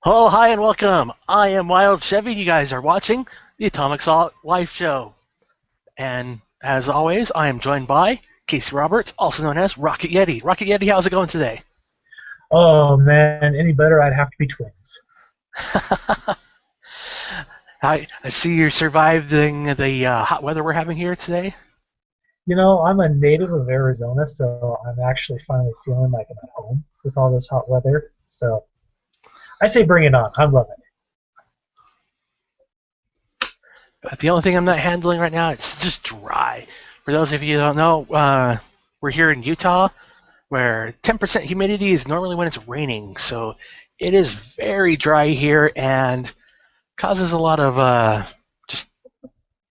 Hello, hi, and welcome. I am Wild Chevy. You guys are watching the Atomic Assault Live Show. And as always, I am joined by Casey Roberts, also known as Rocket Yeti. Rocket Yeti, how's it going today? Oh man, any better I'd have to be twins. I see you're surviving the hot weather we're having here today. You know, I'm a native of Arizona, so I'm actually finally feeling like I'm at home with all this hot weather. So I say bring it on. I'm loving it. But the only thing I'm not handling right now, it's just dry. For those of you who don't know, we're here in Utah, where 10% humidity is normally when it's raining. So it is very dry here and causes a lot of just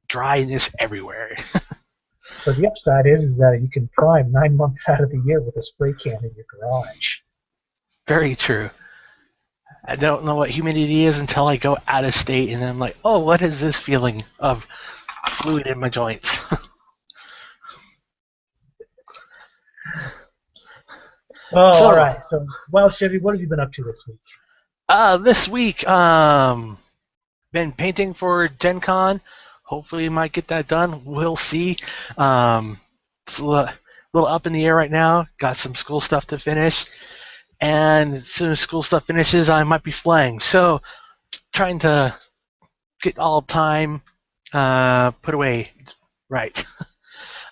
dryness everywhere. But the upside is that you can prime 9 months out of the year with a spray can in your garage. Very true. I don't know what humidity is until I go out of state, and I'm like, oh, what is this feeling of fluid in my joints? Oh, So, all right. So, well, Chevy, what have you been up to this week? this week, been painting for Gen Con. Hopefully, might get that done. We'll see. It's a little up in the air right now. Got some school stuff to finish. And as soon as school stuff finishes, I might be flying. So, trying to get all time put away right.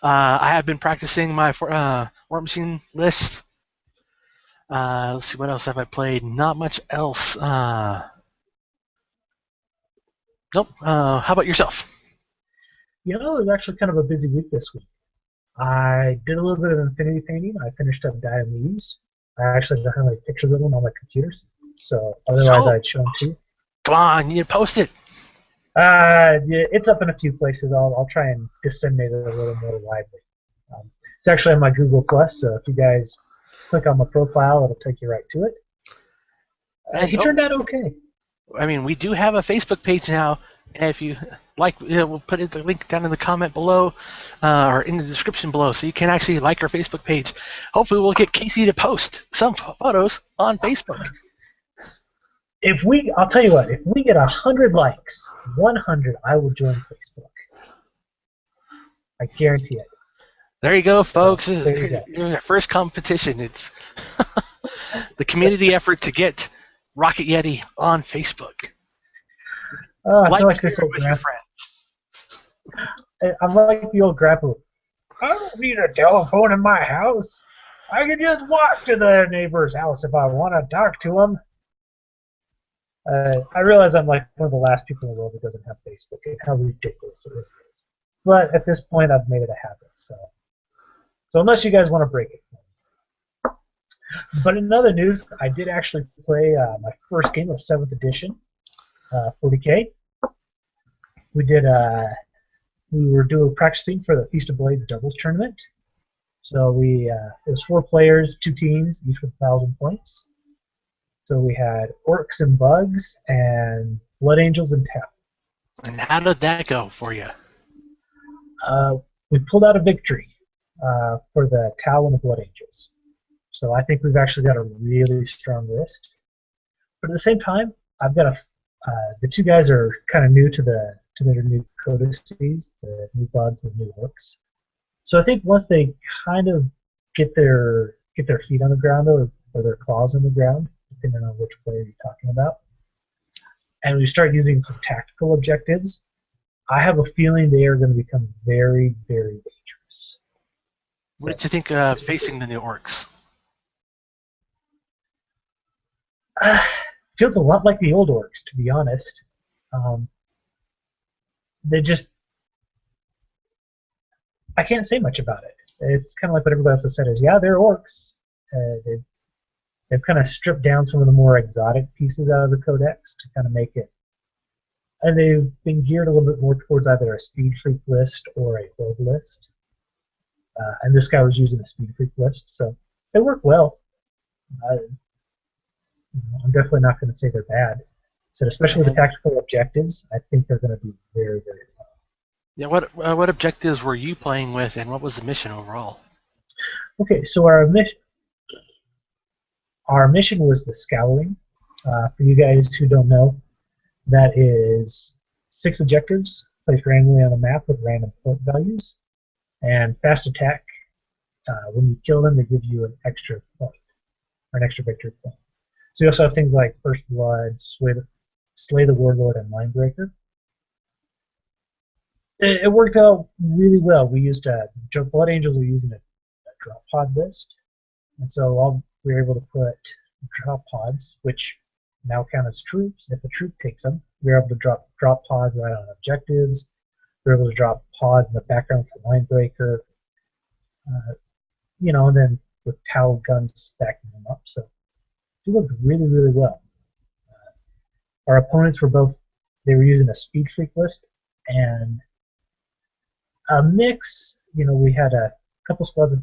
I have been practicing my Warmachine list. Let's see, what else have I played? Not much else. Nope. How about yourself? You know, it was actually kind of a busy week this week. I did a little bit of infinity painting. I finished up Diomedes. I actually don't have any pictures of them on my computers, so otherwise So, I'd show them to you. come on, you need to post it. Yeah, it's up in a few places. I'll try and disseminate it a little more widely. It's actually on my Google Plus, so if you guys click on my profile, it'll take you right to it. And He turned out okay. I mean, we do have a Facebook page now, and if you like, we'll put the link down in the comment below, or in the description below, so you can actually like our Facebook page. Hopefully, we'll get Casey to post some photos on Facebook. I'll tell you what, if we get 100 likes, 100, I will join Facebook. I guarantee it. There you go, folks. So, there you go. Your first competition. It's the community effort to get Rocket Yeti on Facebook. I feel like share this old with your grandpa. friends. I'm like the old grandpa. I don't need a telephone in my house. I can just walk to the neighbor's house if I want to talk to them. I realize I'm like one of the last people in the world who doesn't have Facebook, and how ridiculous it really is. But at this point, I've made it a habit. So unless you guys want to break it. But in other news, I did actually play my first game of 7th edition, 40K. We were doing practicing for the Feast of Blades doubles tournament. So it was 4 players, 2 teams, each with 1,000 points. So we had Orcs and Bugs and Blood Angels and Tau. And how did that go for you? We pulled out a victory for the Tau and the Blood Angels. So I think we've actually got a really strong list. But at the same time, I've got the 2 guys are kind of new to their new codices, the new Bugs and the new Orcs. So I think once they kind of get their feet on the ground or their claws on the ground, depending on which player you're talking about, and we start using some tactical objectives, I have a feeling they are going to become very, very dangerous. What did you think facing the new Orcs? Feels a lot like the old Orcs, to be honest. They just... I can't say much about it. It's kind of like what everybody else has said is, yeah, they're Orcs. They've kind of stripped down some of the more exotic pieces out of the codex to kind of make it. And they've been geared a little bit more towards either a Speed Freak list or a Horde list. And this guy was using a Speed Freak list, so they work well. I'm definitely not going to say they're bad. So especially with the tactical objectives, I think they're going to be very, very well. Yeah. What objectives were you playing with, and what was the mission overall? Okay, so our mission was the Scouring, For you guys who don't know, that is 6 objectives placed randomly on the map with random point values, and fast attack. When you kill them, they give you an extra point, or an extra victory point. So you also have things like First Blood, Slay the Warlord, and Mindbreaker. It worked out really well. We used Blood Angels were using a drop pod list, and so we were able to put drop pods, which now count as troops. If a troop takes them, we're able to drop pods right on objectives. We're able to drop pods in the background for Mindbreaker. And then with Tau guns backing them up. So it worked really, really well. Our opponents they were using a Speed Freak list and a mix. We had a couple squads of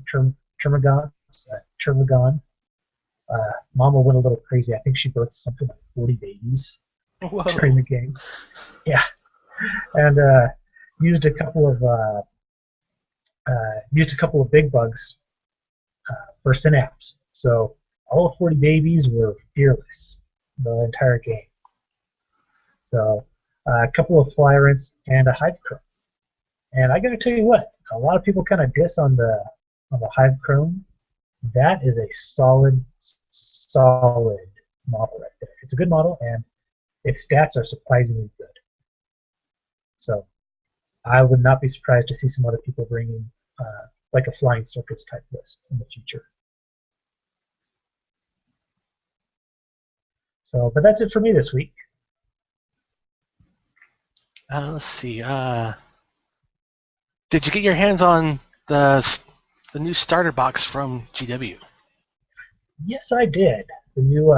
Termagants. Termagon. Mama went a little crazy. I think she birthed something like 40 babies during the game. Yeah. And used a couple of big bugs for Synapse. So all 40 babies were fearless the entire game. So a couple of Flyrants and a Hive Chrome. And I gotta tell you what, a lot of people kind of diss on the Hive Chrome. That is a solid model right there. It's a good model, and its stats are surprisingly good. So I would not be surprised to see some other people bringing like a Flying Circus type list in the future. So, but that's it for me this week. Let's see. Did you get your hands on the new starter box from GW? Yes, I did. The new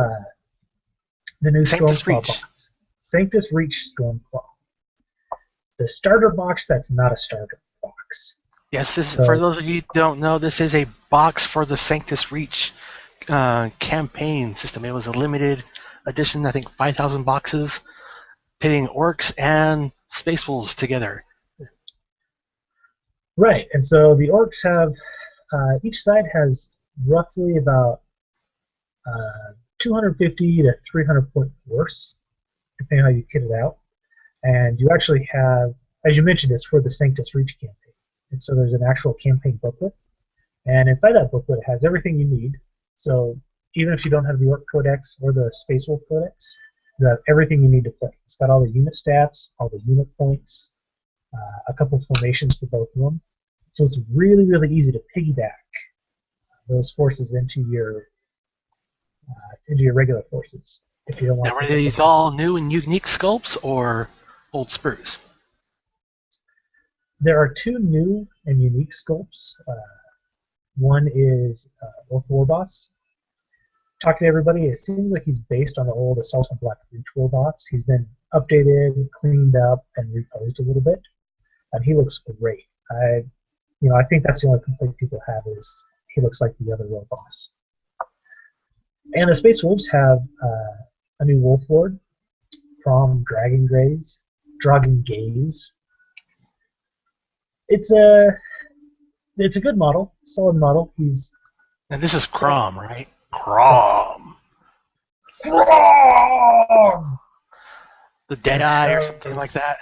Sanctus Stormclaw Reach. box. Sanctus Reach Stormclaw. The starter box that's not a starter box. Yes, for those of you who don't know, this is a box for the Sanctus Reach campaign system. It was a limited edition, I think 5,000 boxes, pitting orcs and space wolves together. Right, and so the orcs have, each side has roughly about 250 to 300 point force, depending on how you kit it out. And you actually have, as you mentioned, it's for the Sanctus Reach campaign. And so there's an actual campaign booklet. And inside that booklet, it has everything you need. So even if you don't have the Orc Codex or the Space Wolf Codex, you have everything you need to play. It's got all the unit stats, all the unit points, a couple of formations for both of them. So it's really, really easy to piggyback those forces into your regular forces. If you don't want. Now, were these all new and unique sculpts or old sprues? There are 2 new and unique sculpts. One is Orc Warboss. Talk to everybody. It seems like he's based on the old Assault on Black Reach Warboss. He's been updated, cleaned up, and reposed a little bit, and he looks great. I think that's the only complaint people have is he looks like the other Warboss. And the Space Wolves have a new Wolf Lord from Dragon Gaze. It's a good model, solid model. And this is Crom, right? Crom. The Deadeye or something like that.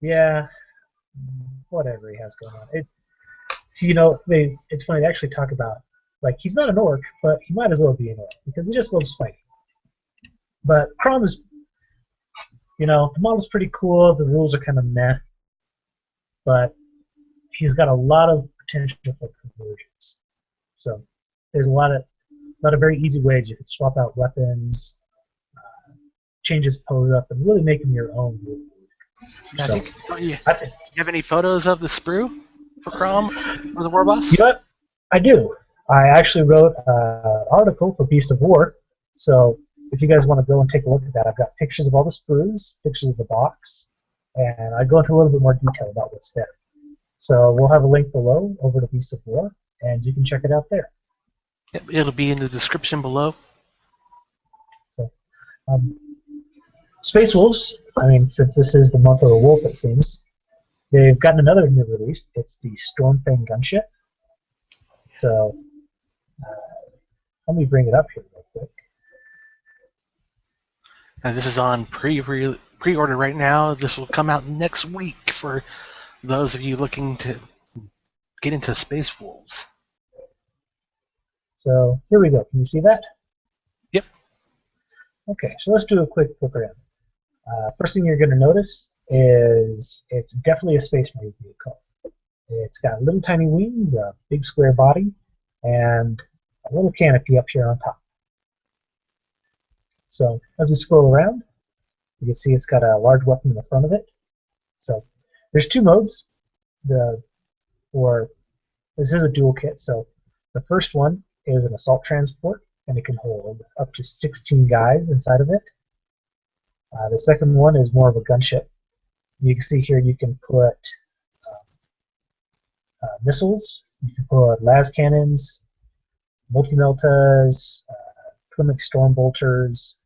Yeah, whatever he has going on. It's funny, they actually talk about, like, he's not an orc, but he might as well be an orc, because he just loves fighting. But Crom is, the model's pretty cool, the rules are kind of meh, but he's got a lot of potential for conversions. So there's a lot of very easy ways you can swap out weapons, change his pose up, and really make him your own wolf. Do you have any photos of the sprue for Crom or the Warboss? You know what? I do. I actually wrote an article for Beast of War, so if you guys want to go and take a look at that, I've got pictures of all the sprues, pictures of the box, and I go into a little bit more detail about what's there. So we'll have a link below over to Beast of War, and you can check it out there. Yep, it'll be in the description below. So, Space Wolves, since this is the month of the wolf, it seems, they've gotten another new release. It's the Stormfang gunship. So, let me bring it up here real quick. And this is on pre-order right now. This will come out next week for those of you looking to get into Space Wolves. So here we go. Can you see that? Yep. Okay, so let's do a quick look around. First thing you're going to notice is it's definitely a Space Marine vehicle. It's got little tiny wings, a big square body, and a little canopy up here on top. So as we scroll around, you can see it's got a large weapon in the front of it. So there's two modes. This is a dual kit. So the first one is an assault transport, and it can hold up to 16 guys inside of it. The second one is more of a gunship. You can see here you can put missiles, you can put las cannons, multi-meltas, Plymouth storm bolters.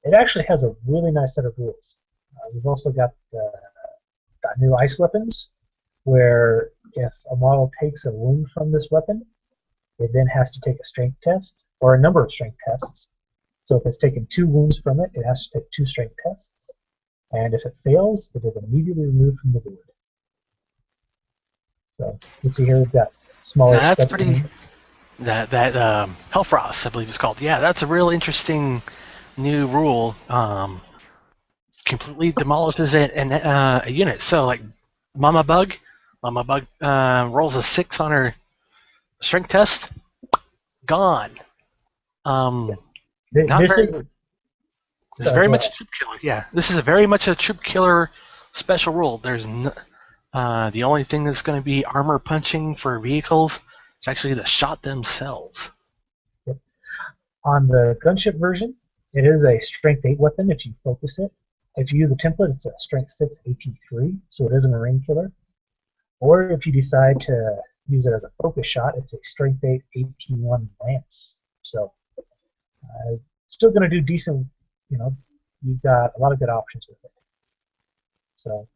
It actually has a really nice set of rules. We've also got new ice weapons, where if a model takes a wound from this weapon, it then has to take a strength test, or a number of strength tests. So if it's taken 2 wounds from it, it has to take 2 strength tests. And if it fails, it is immediately removed from the board. So you can see here we've got smaller Now, that's special pretty. wounds. That Hellfrost, I believe it's called. Yeah, that's a real interesting new rule. Completely demolishes a unit. So like Mama Bug rolls a 6 on her strength test, gone. Not This very. is This is sorry, very go much a ahead. troop killer. Yeah, this is very much a troop killer special rule. The only thing that's going to be armor punching for vehicles is actually the shot themselves. On the gunship version, it is a strength 8 weapon if you focus it. If you use a template, it's a strength 6 AP3, so it is a marine killer. Or if you decide to use it as a focus shot, it's a strength 8 AP1 lance. So still going to do decent. You've got a lot of good options with it. So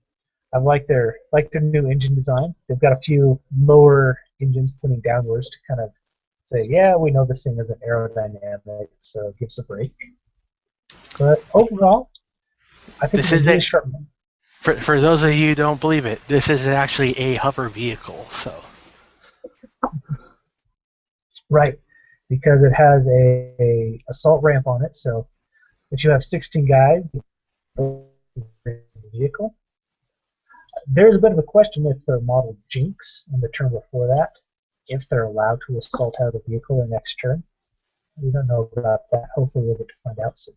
I like their new engine design. They've got a few lower engines pointing downwards to kind of say, yeah, we know this thing isn't aerodynamic, so give us a break. But overall, I think This it's a is really a sharp one. for those of you who don't believe it. This is actually a hover vehicle. So Right, because it has a assault ramp on it, so if you have 16 guys in the vehicle, there's a bit of a question if they're modeled Jinx in the turn before that, if they're allowed to assault out of the vehicle the next turn. We don't know about that. Hopefully we'll get to find out soon.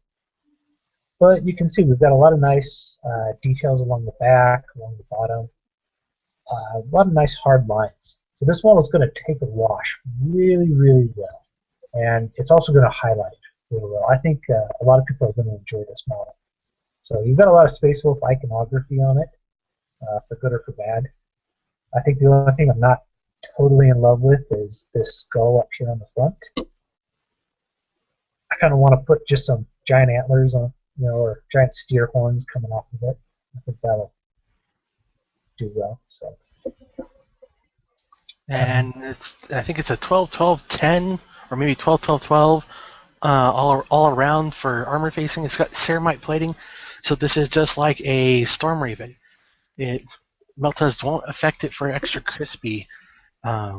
But you can see we've got a lot of nice details along the back, along the bottom, a lot of nice hard lines. So this model is going to take a wash really, really well. And it's also going to highlight it really well. I think a lot of people are going to enjoy this model. So you've got a lot of Space Wolf iconography on it, for good or for bad. I think the only thing I'm not totally in love with is this skull up here on the front. I kind of want to put just some giant antlers on, or giant steer horns coming off of it. I think that'll do well. So, and I think it's a 12-12-10 or maybe 12-12-12 all around for armor facing. It's got ceramite plating, so this is just like a Storm Raven. Meltas won't affect it for extra crispy. Yeah,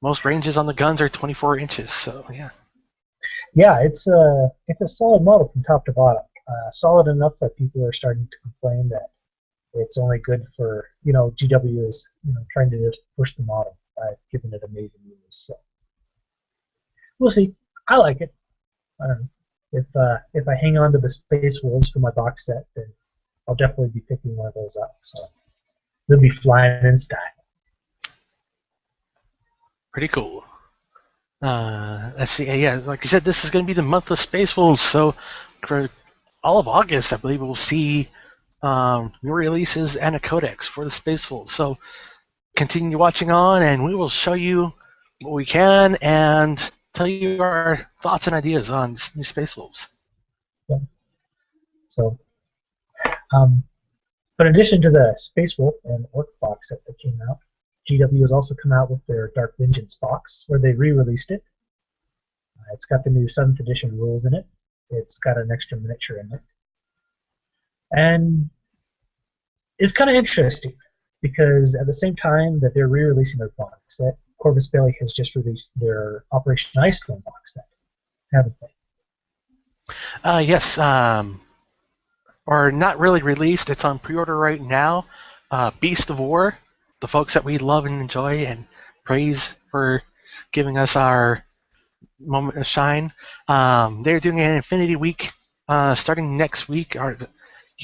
most ranges on the guns are 24 inches, so yeah. yeah, it's a solid model from top to bottom. Solid enough that people are starting to complain that it's only good for, GW is trying to just push the model by giving it amazing news. So we'll see. I like it. I don't know. If I hang on to the Space Wolves for my box set, then I'll definitely be picking one of those up. So they'll be flying in style. Pretty cool. Let's see. Yeah, like you said, this is going to be the month of Space Wolves, so for all of August, I believe we'll see new releases and a codex for the Space Wolves. So continue watching on, and we will show you what we can and tell you our thoughts and ideas on new Space Wolves. Yeah. So, but in addition to the Space Wolf and Orc box set that came out, GW has also come out with their Dark Vengeance box, where they re-released it. It's got the new 7th edition rules in it. It's got an extra miniature in it. And it's kind of interesting because at the same time that they're re-releasing their box set, Corvus Belli has just released their Operation Icestorm box set, haven't they? Yes, or not really released. It's on pre-order right now. Beast of War, the folks that we love and enjoy and praise for giving us our moment of shine. They're doing an Infinity Week starting next week. You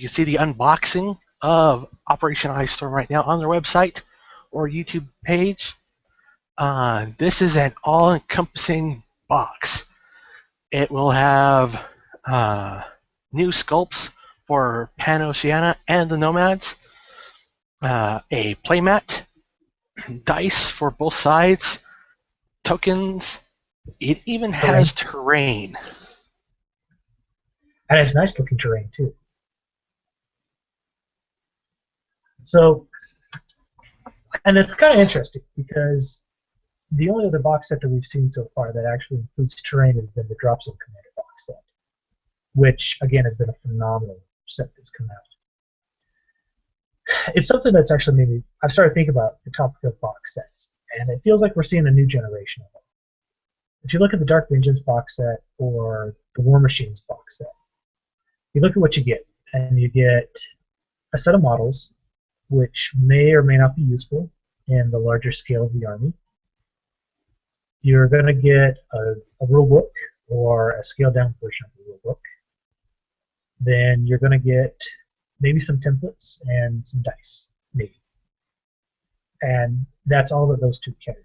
can see the unboxing of Operation Ice Storm right now on their website or YouTube page. This is an all-encompassing box. It will have new sculpts for Pan-Oceania and the Nomads, a playmat, dice for both sides, tokens. It even has terrain. And it's nice looking terrain too. So, and it's kind of interesting because the only other box set that we've seen so far that actually includes terrain has been the Drop Zone Commander box set, which again has been a phenomenal set that's come out. It's something that's actually made me, I've started thinking about the topic of box sets, and it feels like we're seeing a new generation of them. If you look at the Dark Vengeance box set or the Warmachines box set, you look at what you get, and you get a set of models which may or may not be useful in the larger scale of the army. You're going to get a rule book or a scaled down version of the rule book. Then you're going to get maybe some templates and some dice, maybe. And that's all that those two carry.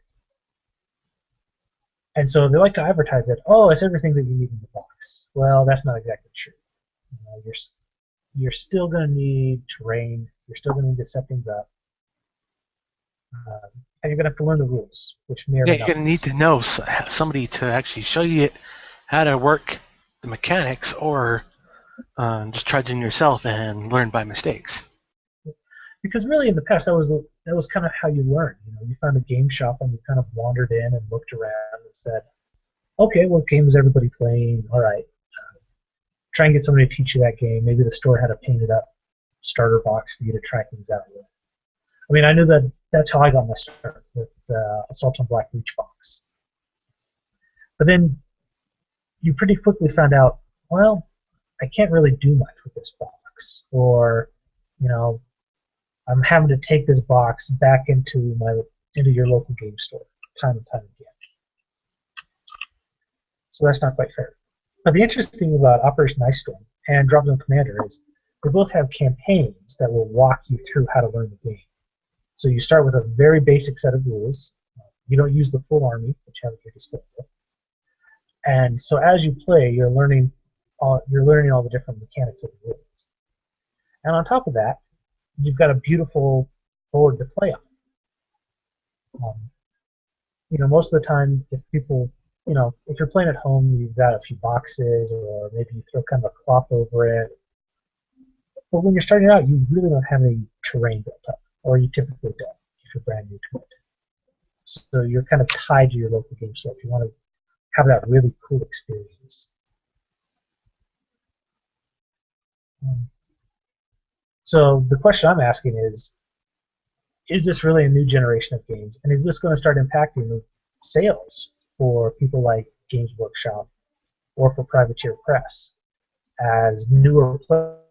And so they like to advertise that, oh, it's everything that you need in the box. Well, that's not exactly true. You're still going to need terrain. You're still going to need to set things up. And you're going to have to learn the rules, which may or may not. You're going to need to know somebody to actually show you how to work the mechanics, or just try doing yourself and learn by mistakes. Because really, in the past, that was kind of how you learned. You found a game shop and you kind of wandered in and looked around and said, "Okay, what game is everybody playing? All right, try and get somebody to teach you that game. Maybe the store had a painted up starter box for you to try things out with." I mean, I knew that's how I got my start with Assault on Black Reach box. But then you pretty quickly found out, well, I can't really do much with this box, or I'm having to take this box back into your local game store time and time again. So that's not quite fair. But the interesting thing about Operation Ice Storm and Drop Zone Commander is they both have campaigns that will walk you through how to learn the game. So you start with a very basic set of rules. You don't use the full army, which you have at your disposal. And so as you play, you're learning all the different mechanics of the rules. And on top of that, you've got a beautiful board to play on. Most of the time, if you're playing at home, you've got a few boxes, or maybe you throw kind of a cloth over it. But when you're starting out, you really don't have any terrain built up, or you typically don't if you're brand new to it. So you're kind of tied to your local game store if you want to have that really cool experience. So the question I'm asking is this really a new generation of games? And is this going to start impacting sales for people like Games Workshop or for Privateer Press, as newer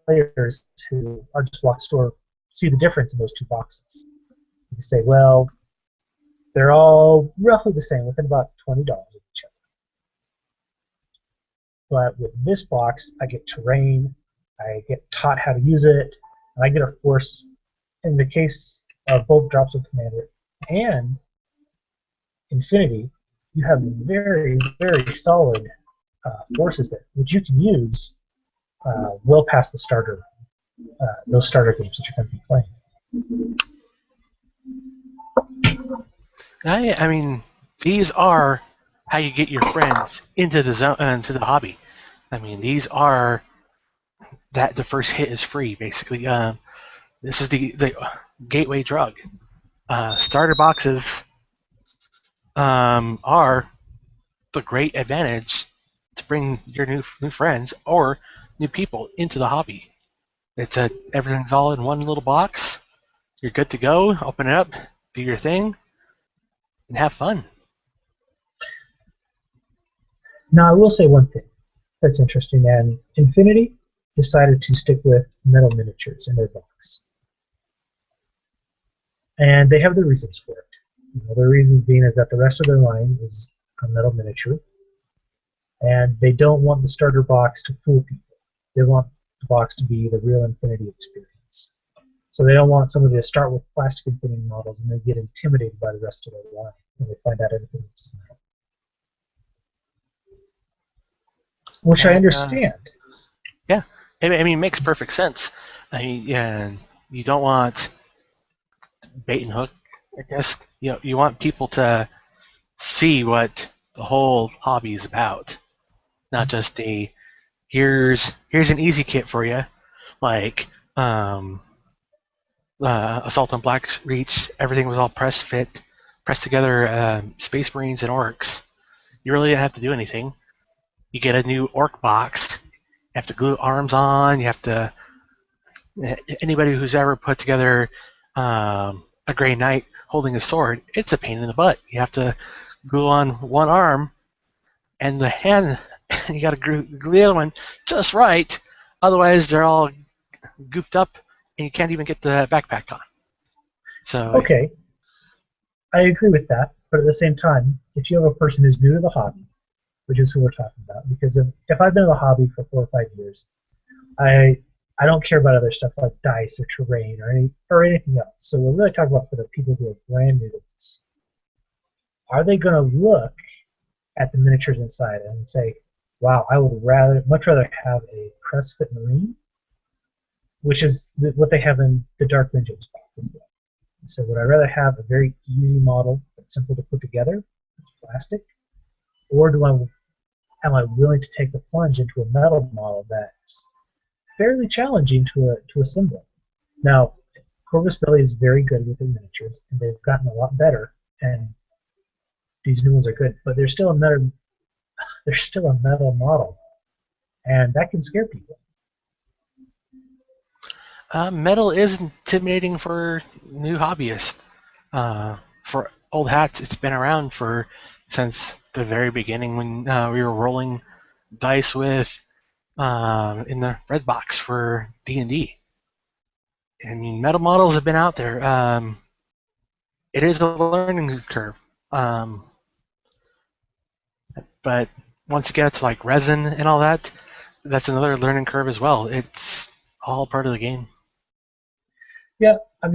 players who are just walk the store see the difference in those two boxes? You say, well, they're all roughly the same, within about $20 of each other. But with this box, I get terrain, I get taught how to use it, and I get a force. In the case of both Drop Zone Commander and Infinity, you have very, very solid forces there, which you can use well past the starter, those starter games that you're going to be playing. I mean, these are how you get your friends into the hobby. I mean, these are that the first hit is free, basically. This is the gateway drug. Starter boxes are the great advantage to bring your new friends or new people into the hobby. Everything's all in one little box. You're good to go. Open it up, do your thing, and have fun. Now, I will say one thing that's interesting, and Infinity decided to stick with metal miniatures in their box. And they have their reasons for it. Their reason being is that the rest of their line is a metal miniature, and they don't want the starter box to fool people. They want the box to be the real Infinity experience. So they don't want somebody to start with plastic Infinity models and then get intimidated by the rest of their line when they find out everything is metal. Which I understand. Yeah, I mean, it makes perfect sense. I mean, yeah, you don't want bait and hook. I guess you want people to see what the whole hobby is about, not just here's an easy kit for you, like Assault on Black Reach. Everything was all pressed together. Space Marines and Orcs. You really didn't have to do anything. You get a new Orc box. You have to glue arms on. You have to. Anybody who's ever put together a Grey Knight holding a sword, it's a pain in the butt. You have to glue on one arm, and the hand, you got to glue the other one just right. Otherwise, they're all goofed up, and you can't even get the backpack on. So okay, I agree with that. But at the same time, if you have a person who's new to the hobby, which is who we're talking about, because if I've been in the hobby for 4 or 5 years, I don't care about other stuff like dice or terrain or anything else. So we're really talking about for the people who are brand new to this. Are they going to look at the miniatures inside and say, wow, I would much rather have a press fit Marine, which is what they have in the Dark Vengeance box. So would I rather have a very easy model that's simple to put together, plastic, or am I willing to take the plunge into a metal model that's fairly challenging to assemble? Now, Corvus Belli is very good with their miniatures, and they've gotten a lot better, and these new ones are good, but they're still a metal model, and that can scare people. Metal is intimidating for new hobbyists. For old hats, it's been around since the very beginning when we were rolling dice with in the red box for D&D. I mean, metal models have been out there. It is a learning curve. But once you get to like resin and all that, that's another learning curve as well. It's all part of the game. Yeah, like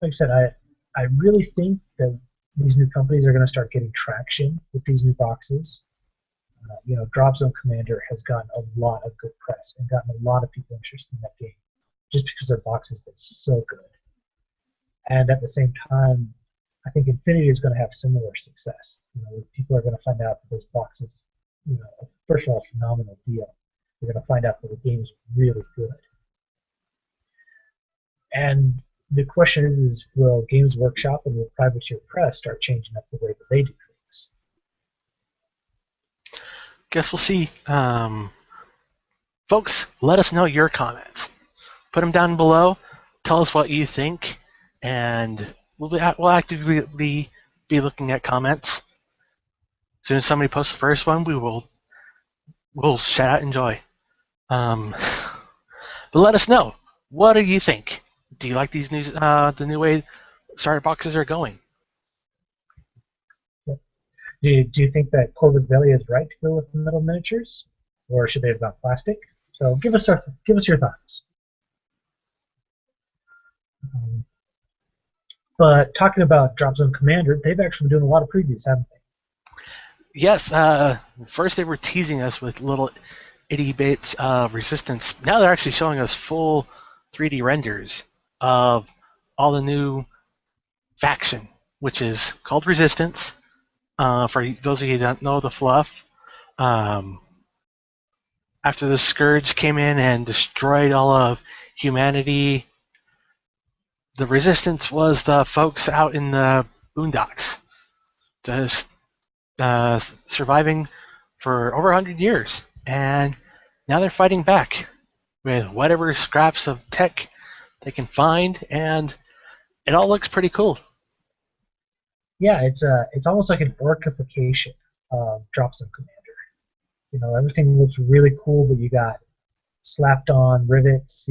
I said, I really think that these new companies are going to start getting traction with these new boxes. Drop Zone Commander has gotten a lot of good press and gotten a lot of people interested in that game just because their box has been so good. And at the same time, I think Infinity is going to have similar success. People are going to find out that those boxes, first of all, a phenomenal deal. They're going to find out that the game is really good. And the question is will Games Workshop and will Privateer Press start changing up the way that they do things? Guess we'll see. Folks, let us know your comments. Put them down below. Tell us what you think, and we'll actively be looking at comments. As soon as somebody posts the first one, we'll shout out enjoy. But let us know. What do you think? Do you like these the new way starter boxes are going? Do you think that Corvus Belli is right to go with metal miniatures, or should they have gone plastic? So give us your thoughts. But talking about Drop Zone Commander, they've actually been doing a lot of previews, haven't they? Yes. First they were teasing us with little itty bits of Resistance. Now they're actually showing us full 3D renders of all the new faction, which is called Resistance. For those of you who don't know the fluff, after the Scourge came in and destroyed all of humanity, the Resistance was the folks out in the boondocks, just surviving for over 100 years, and now they're fighting back with whatever scraps of tech they can find, and it all looks pretty cool. Yeah, it's almost like an orcification of Dropzone Commander. Everything looks really cool, but you got slapped on rivets,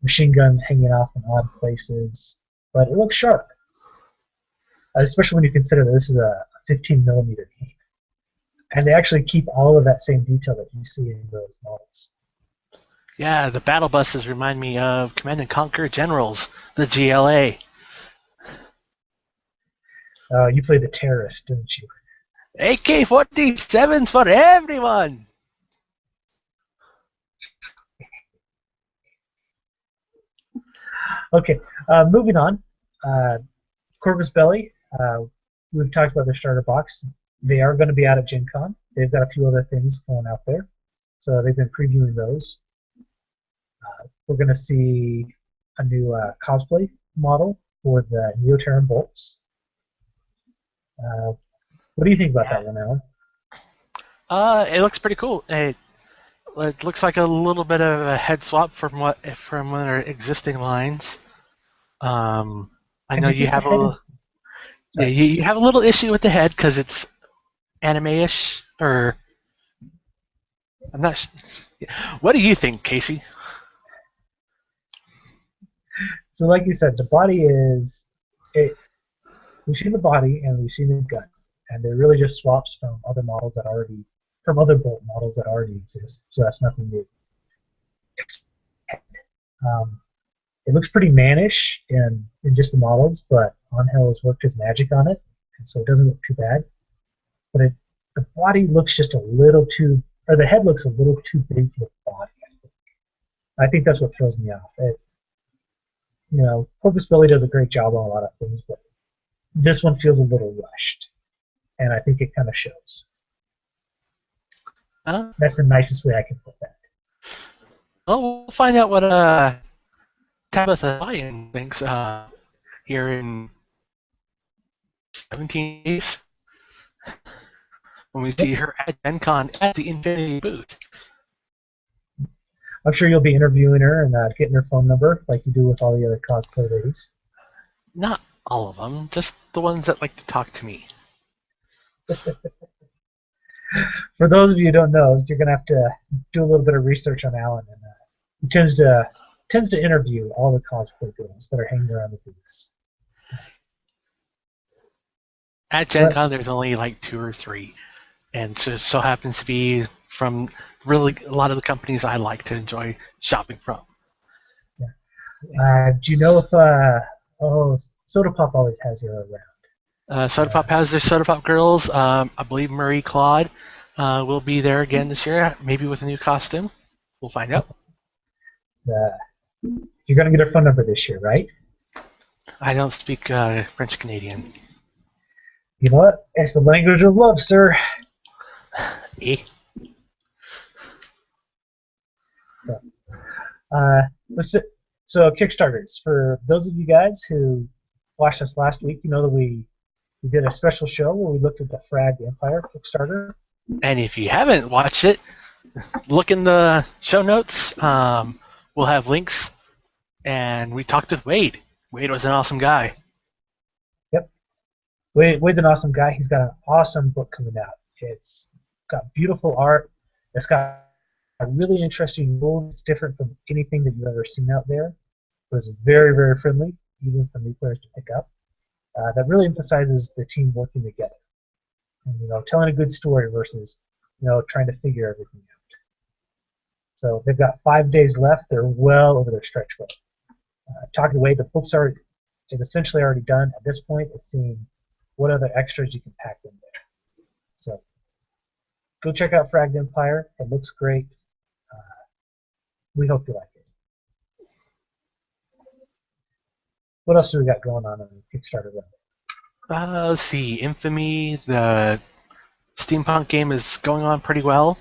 machine guns hanging off in odd places, but it looks sharp. Especially when you consider that this is a 15 millimeter game. And they actually keep all of that same detail that you see in those models. Yeah, the battle buses remind me of Command & Conquer Generals, the GLA. You played the terrorist, didn't you? AK-47s for everyone! Okay, moving on. Corvus Belli, we've talked about their starter box. They are going to be out at Gen Con. They've got a few other things going out there. So they've been previewing those. We're going to see a new cosplay model for the Neoterran bolts. What do you think about that one, Alan? It looks pretty cool. It looks like a little bit of a head swap from their existing lines. I know you have you have a little issue with the head because it's anime-ish, or I'm not. What do you think, Casey? So, like you said, the body is. We've seen the body and we've seen the gun, and they're really just swaps from other models from other bolt models that already exist. So that's nothing new. It looks pretty mannish in just the models, but Angel has worked his magic on it, and so it doesn't look too bad. But the body looks just a little too, or the head looks a little too big for the body. I think that's what throws me off. Corvus Belli does a great job on a lot of things, but this one feels a little rushed, and I think it kind of shows. That's the nicest way I can put that. Well, we'll find out what Tabitha Lion thinks here in 17 days when we see her at Gen Con at the Infinity booth. I'm sure you'll be interviewing her and getting her phone number like you do with all the other cosplay ladies. Not all of them, just the ones that like to talk to me. For those of you who don't know, you're going to have to do a little bit of research on Alan. And he tends to interview all the cosplay girls that are hanging around the booths. At Gen Con, there's only like 2 or 3, and so happens to be from really a lot of the companies I like to enjoy shopping from. Yeah. Do you know if Soda Pop always has her around? Soda Pop has their Soda Pop girls. I believe Marie Claude will be there again this year, maybe with a new costume. We'll find out. You're going to get her phone number this year, right? I don't speak French Canadian. You know what? It's the language of love, sir. Eh? So Kickstarters. For those of you guys who watched us last week, you know that we did a special show where we looked at the Frag Empire Kickstarter. And if you haven't watched it, look in the show notes. We'll have links. And we talked with Wade. Wade was an awesome guy. Yep. Wade's an awesome guy. He's got an awesome book coming out. It's got beautiful art. It's got a really interesting rule. It's different from anything that you've ever seen out there. It was very, very friendly, even for new players to pick up. That really emphasizes the team working together. And, telling a good story versus, trying to figure everything out. So they've got 5 days left. They're well over their stretch goal. Talking to Wade, the book's is essentially already done. At this point, it's seeing what other extras you can pack in there. So go check out Fragged Empire. It looks great. We hope you like it. What else do we got going on the Kickstarter run? Let's see. Infamy, the steampunk game, is going on pretty well.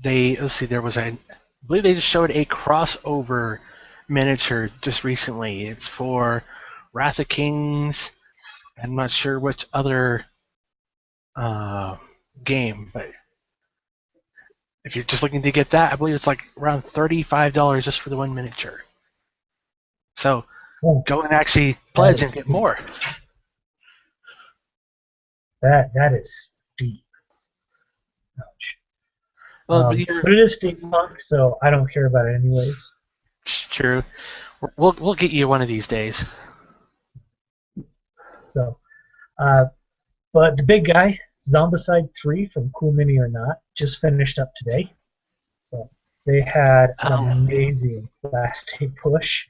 Let's see. I believe they just showed a crossover miniature just recently. It's for Wrath of Kings I'm not sure which other game, but if you're just looking to get that, I believe it's like around $35 just for the one miniature. So go and actually pledge and get more. That is steep. Ouch. Well, But it is steampunk, so I don't care about it anyways. It's true. We'll get you one of these days. So, but the big guy, Zombicide 3 from Cool Mini or Not, just finished up today. So they had an amazing last day push.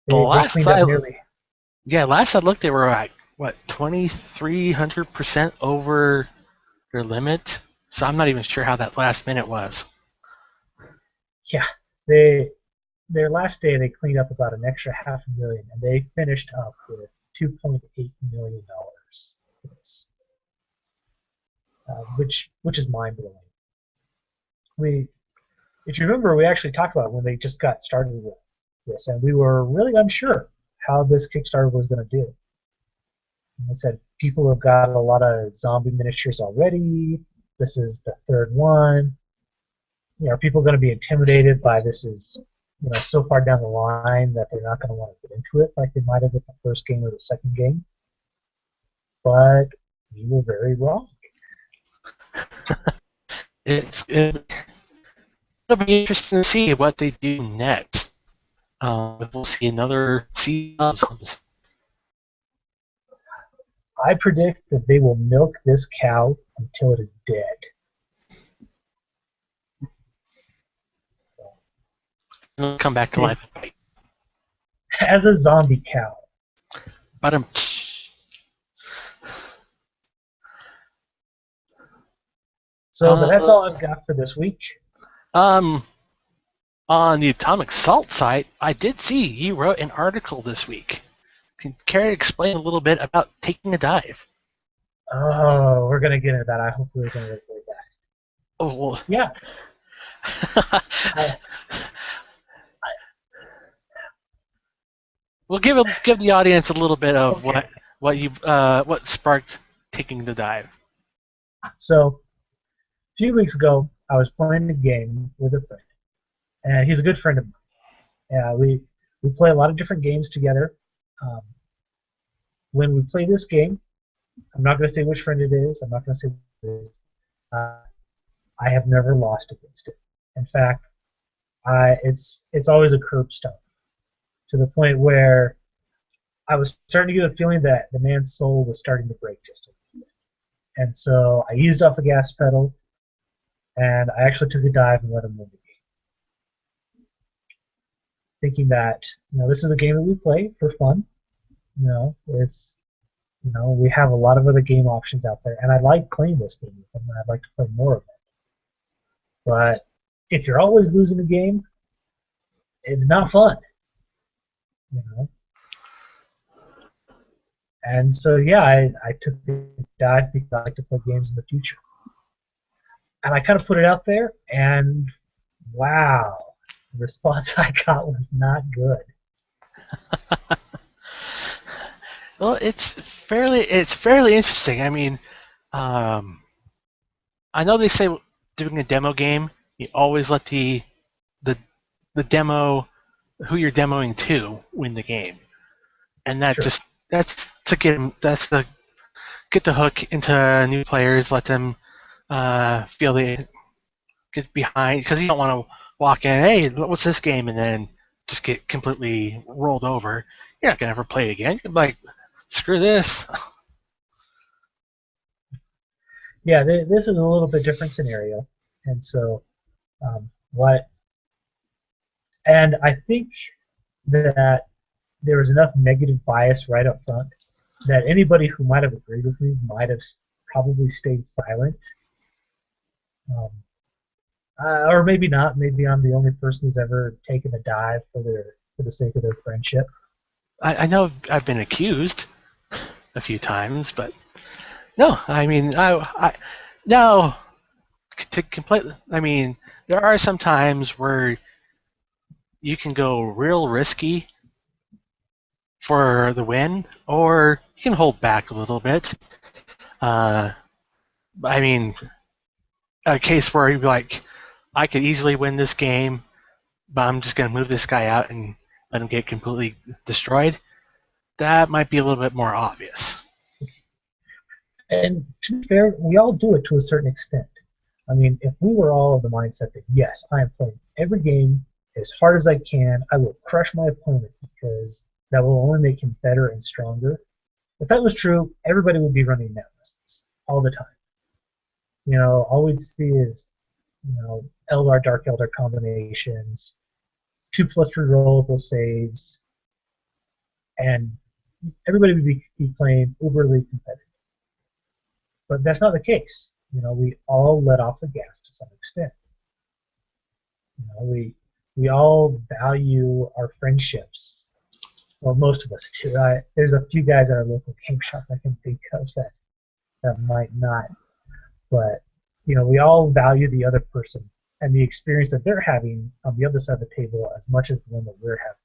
They cleaned up nearly. Yeah, last I looked, they were at what 2,300% over their limit. So I'm not even sure how that last minute was. Yeah, their last day they cleaned up about an extra $500,000, and they finished up with $2.8 million for this, which is mind blowing. If you remember, we actually talked about it when they just got started with this, and we were really unsure how this Kickstarter was going to do. And I said people have got a lot of zombie miniatures already. This is the third one. Are people going to be intimidated by this? Is so far down the line that they're not going to want to get into it like they might have with the first game or the second game? But we were very wrong. It'll be interesting to see what they do next. We'll see another season. I predict that they will milk this cow until it is dead. It'll come back to life. As a zombie cow. But but that's all I've got for this week. On the Atomic Salt site, I did see you wrote an article this week. Can you care to explain a little bit about taking a dive? Oh, we're gonna get into that. I hope we're gonna avoid that. Oh well. Yeah. We'll give the audience a little bit of what sparked taking the dive. So, a few weeks ago, I was playing a game with a friend, and he's a good friend of mine. We play a lot of different games together. When we play this game, I'm not going to say which friend it is. I'm not going to say what it is. I have never lost against it. In fact, it's always a curb stomp, to the point where I was starting to get a feeling that the man's soul was starting to break just a little bit. And so I eased off the gas pedal, and I actually took a dive and let him win the game. Thinking that, this is a game that we play for fun. We have a lot of other game options out there, and I like playing this game with him, and I'd like to play more of it. But if you're always losing a game, it's not fun. And so, yeah, I took the dive because I like to play games in the future. And I kind of put it out there, and wow, the response I got was not good. Well, it's fairly interesting. I mean, I know they say doing a demo game, you always let the demo, who you're demoing to, win the game, and that that's to get the hook into new players, let them feel they get behind, because you don't want to walk in, hey, what's this game, and then just get completely rolled over. You're not gonna ever play it again. You're like, screw this. Yeah, this is a little bit different scenario, and so and I think that there was enough negative bias right up front that anybody who might have agreed with me might have probably stayed silent. Or maybe not. Maybe I'm the only person who's ever taken a dive for the sake of their friendship. I know I've been accused a few times, but no, I mean, no, to completely. I mean, there are some times where you can go real risky for the win, or you can hold back a little bit. I mean, a case where you'd be like, I could easily win this game, but I'm just going to move this guy out and let him get completely destroyed. That might be a little bit more obvious. And to be fair, we all do it to a certain extent. I mean, if we were all of the mindset that, yes, I am playing every game as hard as I can, I will crush my opponent because that will only make him better and stronger. If that was true, everybody would be running net lists all the time. You know, all we'd see is, you know, Eldar, Dark Eldar combinations, 2+ rerollable saves, and everybody would be playing uberly competitive. But that's not the case. You know, we all let off the gas to some extent. You know, we all value our friendships. Well, most of us do. There's a few guys at our local game shop I can think of that might not. But, you know, we all value the other person and the experience that they're having on the other side of the table as much as the one that we're having.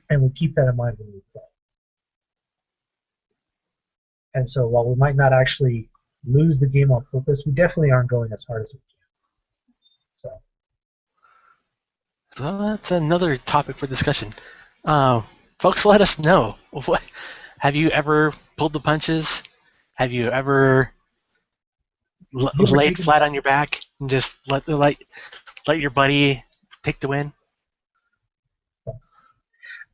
And we keep that in mind when we play. And so while we might not actually lose the game on purpose, we definitely aren't going as hard as we can. So that's another topic for discussion. Folks, let us know. Have you ever pulled the punches? Have you ever laid flat on your back and just let your buddy take the win?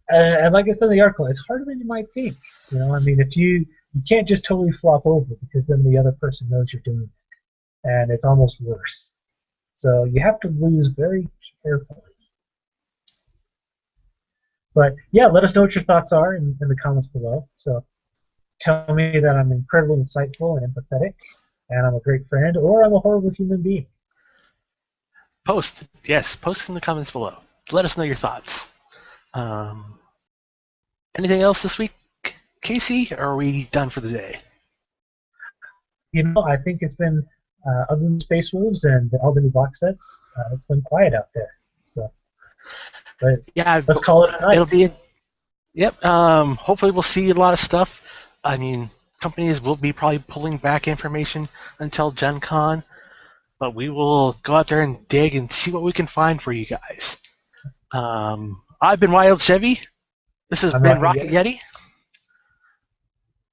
And like I said in the article, it's harder than you might think. You know, I mean, if you can't just totally flop over because then the other person knows you're doing it, and it's almost worse. So you have to lose very carefully. But yeah, let us know what your thoughts are in the comments below. So tell me that I'm incredibly insightful and empathetic, and I'm a great friend, or I'm a horrible human being. Post in the comments below. Let us know your thoughts. Anything else this week, Casey, or are we done for the day? You know, I think it's been, other than Space Wolves and all the new box sets, it's been quiet out there. So, but yeah, let's call it a night. Yep. Hopefully we'll see a lot of stuff. I mean, companies will be probably pulling back information until Gen Con, but we will go out there and dig and see what we can find for you guys. I've been Wild Chevy. This has been Rocket Yeti.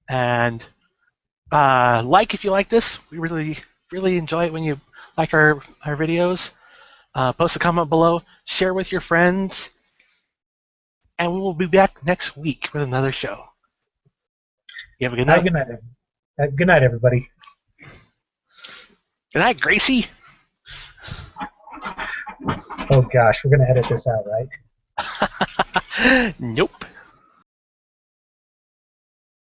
And if you like this. We really enjoy it when you like our videos. Post a comment below. Share with your friends. And we will be back next week with another show. You have a good night. Good night. Good night, everybody. Good night, Gracie. Oh gosh, we're gonna edit this out, right? Nope.